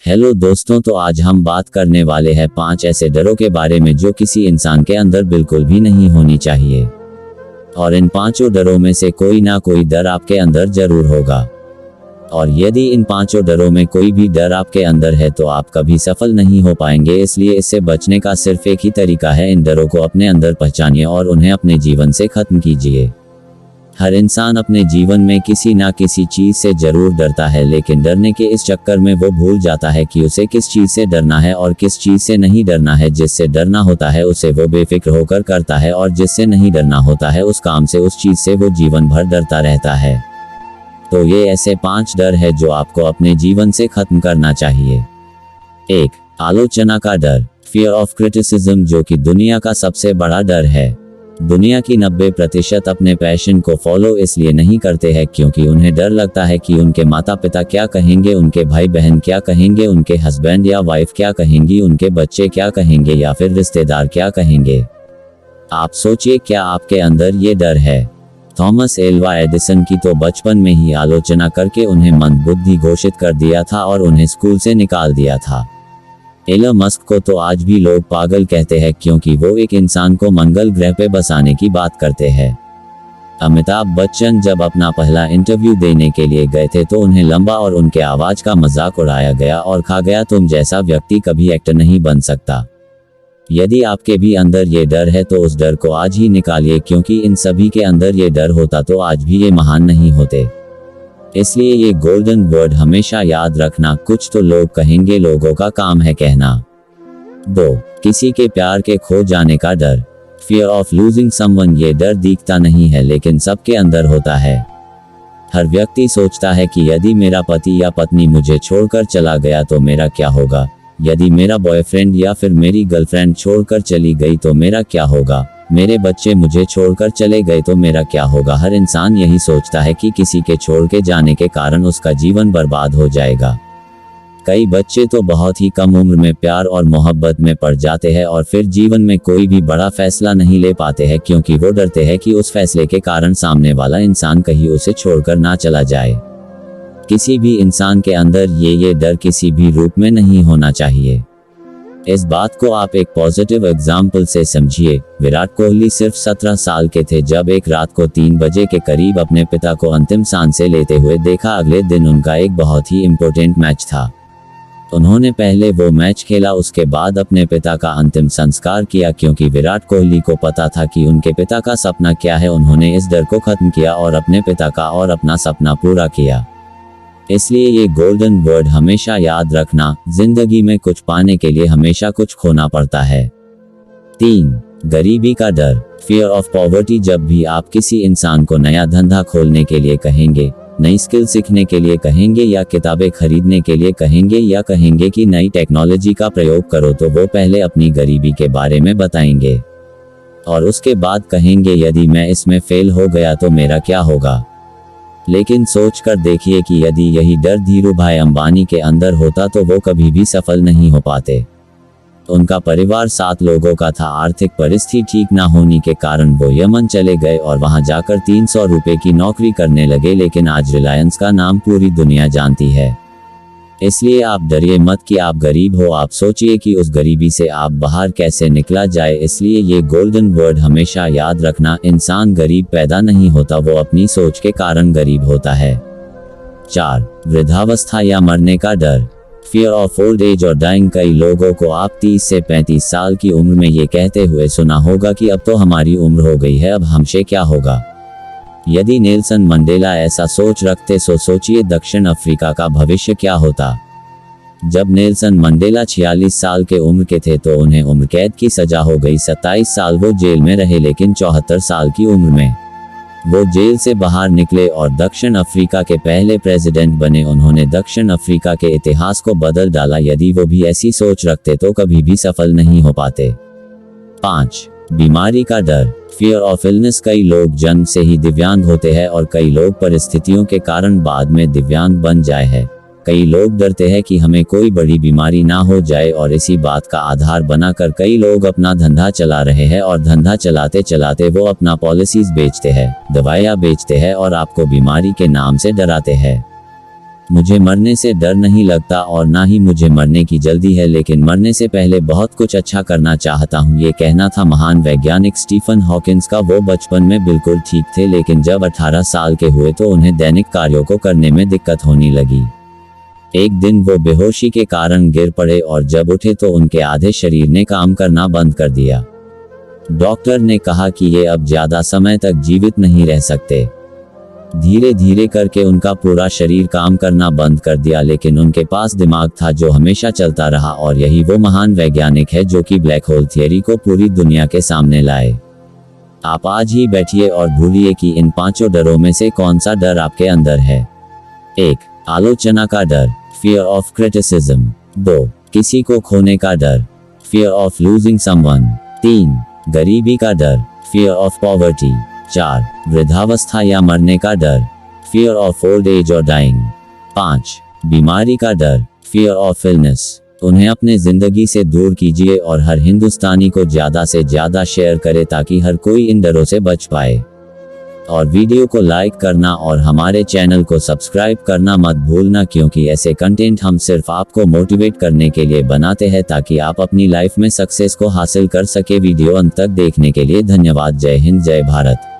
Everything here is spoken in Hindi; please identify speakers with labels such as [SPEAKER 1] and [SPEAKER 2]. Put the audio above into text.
[SPEAKER 1] हेलो दोस्तों, तो आज हम बात करने वाले हैं 5 ऐसे डरों के बारे में जो किसी इंसान के अंदर बिल्कुल भी नहीं होनी चाहिए। और इन 5 डरों में से कोई ना कोई डर आपके अंदर जरूर होगा। और यदि इन 5 डरों में कोई भी डर आपके अंदर है तो आप कभी सफल नहीं हो पाएंगे। इसलिए इससे बचने का सिर्फ एक ही तरीका है, इन डरों को अपने अंदर पहचानिए और उन्हें अपने जीवन से खत्म कीजिए। हर इंसान अपने जीवन में किसी ना किसी चीज से जरूर डरता है, लेकिन डरने के इस चक्कर में वो भूल जाता है कि उसे किस चीज से डरना है और किस चीज से नहीं डरना है। जिससे डरना होता है उसे वो बेफिक्र होकर करता है, और जिससे नहीं डरना होता है उस काम से, उस चीज से वो जीवन भर डरता रहता है। तो ये ऐसे 5 डर है जो आपको अपने जीवन से खत्म करना चाहिए। 1. आलोचना का डर, फियर ऑफ क्रिटिसिज्म, जो कि दुनिया का सबसे बड़ा डर है। दुनिया की 90% अपने पैशन को फॉलो इसलिए नहीं करते हैं क्योंकि उन्हें डर लगता है कि उनके माता पिता क्या कहेंगे, उनके भाई बहन क्या कहेंगे, उनके हस्बैंड या वाइफ क्या कहेंगी, उनके बच्चे क्या कहेंगे या फिर रिश्तेदार क्या कहेंगे। आप सोचिए, क्या आपके अंदर ये डर है? थॉमस एल्वा एडिसन की तो बचपन में ही आलोचना करके उन्हें मंदबुद्धि घोषित कर दिया था और उन्हें स्कूल से निकाल दिया था। एलन मस्क को तो आज भी लोग पागल कहते हैं क्योंकि वो एक इंसान को मंगल ग्रह पे बसाने की बात करते हैं। अमिताभ बच्चन जब अपना पहला इंटरव्यू देने के लिए गए थे तो उन्हें लंबा और उनके आवाज का मजाक उड़ाया गया और कहा गया, तुम जैसा व्यक्ति कभी एक्टर नहीं बन सकता। यदि आपके भी अंदर ये डर है तो उस डर को आज ही निकालिए, क्योंकि इन सभी के अंदर ये डर होता तो आज भी ये महान नहीं होते। इसलिए ये गोल्डन वर्ड हमेशा याद रखना, कुछ तो लोग कहेंगे, लोगों का काम है कहना। 2. किसी के प्यार के खो जाने का डर, फियर ऑफ लूजिंग समवन। ये डर दिखता नहीं है लेकिन सबके अंदर होता है। हर व्यक्ति सोचता है कि यदि मेरा पति या पत्नी मुझे छोड़कर चला गया तो मेरा क्या होगा, यदि मेरा बॉयफ्रेंड या फिर मेरी गर्लफ्रेंड छोड़कर चली गई तो मेरा क्या होगा, मेरे बच्चे मुझे छोड़कर चले गए तो मेरा क्या होगा। हर इंसान यही सोचता है कि किसी के छोड़ के जाने के कारण उसका जीवन बर्बाद हो जाएगा। कई बच्चे तो बहुत ही कम उम्र में प्यार और मोहब्बत में पड़ जाते हैं और फिर जीवन में कोई भी बड़ा फैसला नहीं ले पाते हैं क्योंकि वो डरते हैं कि उस फैसले के कारण सामने वाला इंसान कहीं उसे छोड़कर ना चला जाए। किसी भी इंसान के अंदर ये डर किसी भी रूप में नहीं होना चाहिए। इस बात को आप एक पॉजिटिव एग्जाम्पल से समझिए। विराट कोहली सिर्फ 17 साल के थे जब एक रात को 3 बजे के करीब अपने पिता को अंतिम सांसें लेते हुए देखा। अगले दिन उनका एक बहुत ही इम्पोर्टेंट मैच था। उन्होंने पहले वो मैच खेला, उसके बाद अपने पिता का अंतिम संस्कार किया क्योंकि विराट कोहली को पता था कि उनके पिता का सपना क्या है। उन्होंने इस डर को खत्म किया और अपने पिता का और अपना सपना पूरा किया। इसलिए ये गोल्डन वर्ड हमेशा याद रखना, जिंदगी में कुछ पाने के लिए हमेशा कुछ खोना पड़ता है। 3. गरीबी का डर, फियर ऑफ पॉवर्टी। जब भी आप किसी इंसान को नया धंधा खोलने के लिए कहेंगे, नई स्किल सीखने के लिए कहेंगे या किताबें खरीदने के लिए कहेंगे या कहेंगे कि नई टेक्नोलॉजी का प्रयोग करो, तो वो पहले अपनी गरीबी के बारे में बताएंगे और उसके बाद कहेंगे, यदि मैं इसमें फेल हो गया तो मेरा क्या होगा। लेकिन सोच कर देखिए कि यदि यही डर धीरूभाई अंबानी के अंदर होता तो वो कभी भी सफल नहीं हो पाते। उनका परिवार 7 लोगों का था। आर्थिक परिस्थिति ठीक ना होने के कारण वो यमन चले गए और वहां जाकर 300 रुपए की नौकरी करने लगे, लेकिन आज रिलायंस का नाम पूरी दुनिया जानती है। इसलिए आप डरिए मत कि आप गरीब हो, आप सोचिए कि उस गरीबी से आप बाहर कैसे निकला जाए। इसलिए ये गोल्डन वर्ड हमेशा याद रखना, इंसान गरीब पैदा नहीं होता, वो अपनी सोच के कारण गरीब होता है। 4. वृद्धावस्था या मरने का डर, फियर ऑफ ओल्ड एज और डाइंग। कई लोगों को आप 30 से 35 साल की उम्र में ये कहते हुए सुना होगा कि अब तो हमारी उम्र हो गई है, अब हमसे क्या होगा। यदि नेल्सन मंडेला ऐसा सोच रखते तो सोचिए दक्षिण अफ्रीका का भविष्य क्या होता। जब नेल्सन मंडेला 46 साल के उम्र के थे तो उन्हें उम्र कैद की सजा हो गई। 27 साल वो जेल में रहे, लेकिन 74 साल की उम्र में वो जेल से बाहर निकले और दक्षिण अफ्रीका के पहले प्रेसिडेंट बने। उन्होंने दक्षिण अफ्रीका के इतिहास को बदल डाला। यदि वो भी ऐसी सोच रखते तो कभी भी सफल नहीं हो पाते। 5. बीमारी का डर, फियर ऑफ इलनेस। कई लोग जन्म से ही दिव्यांग होते हैं और कई लोग परिस्थितियों के कारण बाद में दिव्यांग बन जाए हैं। कई लोग डरते हैं कि हमें कोई बड़ी बीमारी ना हो जाए और इसी बात का आधार बनाकर कई लोग अपना धंधा चला रहे हैं और धंधा चलाते चलाते वो अपना पॉलिसीज बेचते हैं, दवाइयाँ बेचते हैं और आपको बीमारी के नाम से डराते हैं। मुझे मरने से डर नहीं लगता और ना ही मुझे मरने की जल्दी है, लेकिन मरने से पहले बहुत कुछ अच्छा करना चाहता हूँ। ये कहना था महान वैज्ञानिक स्टीफन हॉकिंस का। वो बचपन में बिल्कुल ठीक थे, लेकिन जब 18 साल के हुए तो उन्हें दैनिक कार्यों को करने में दिक्कत होने लगी। एक दिन वो बेहोशी के कारण गिर पड़े और जब उठे तो उनके आधे शरीर ने काम करना बंद कर दिया। डॉक्टर ने कहा कि ये अब ज्यादा समय तक जीवित नहीं रह सकते। धीरे धीरे करके उनका पूरा शरीर काम करना बंद कर दिया, लेकिन उनके पास दिमाग था जो हमेशा चलता रहा। और यही वो महान वैज्ञानिक है जो कि ब्लैक होल थियरी को पूरी दुनिया के सामने लाए। आप आज ही बैठिए और ढूंढिए कि इन 5 डरों में से कौन सा डर आपके अंदर है। 1. आलोचना का डर, फियर ऑफ क्रिटिसिज्म। 2. किसी को खोने का डर, फियर ऑफ लूजिंग समवन। 3. गरीबी का डर, फियर ऑफ पॉवर्टी। 4. वृद्धावस्था या मरने का डर, फियर ऑफ ओल्ड एज और डाइंग। 5. बीमारी का डर, फियर ऑफ इलनेस। उन्हें अपने जिंदगी से दूर कीजिए और हर हिंदुस्तानी को ज्यादा से ज्यादा शेयर करें ताकि हर कोई इन डरों से बच पाए। और वीडियो को लाइक करना और हमारे चैनल को सब्सक्राइब करना मत भूलना, क्योंकि ऐसे कंटेंट हम सिर्फ आपको मोटिवेट करने के लिए बनाते हैं ताकि आप अपनी लाइफ में सक्सेस को हासिल कर सके। वीडियो अंत तक देखने के लिए धन्यवाद। जय हिंद, जय भारत।